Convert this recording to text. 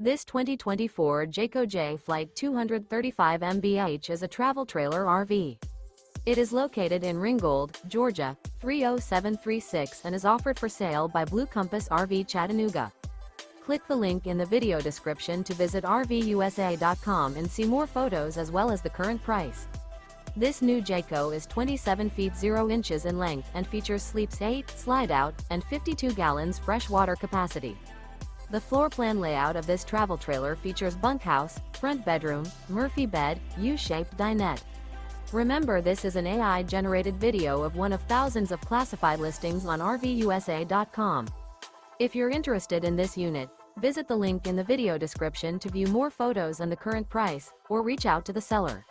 This 2024 Jayco Jay Flight 235 mph is a travel trailer RV. It is located in Ringgold, Georgia, 30736 and is offered for sale by Blue Compass RV Chattanooga. Click the link in the video description to visit RVUSA.com and see more photos as well as the current price. This new Jayco is 27 feet 0 inches in length and features sleeps 8, Slideout, and 52 gallons fresh water capacity. The floor plan layout of this travel trailer features bunkhouse, front bedroom, Murphy bed, U-shaped dinette. Remember, this is an AI-generated video of one of thousands of classified listings on RVUSA.com. If you're interested in this unit, visit the link in the video description to view more photos and the current price, or reach out to the seller.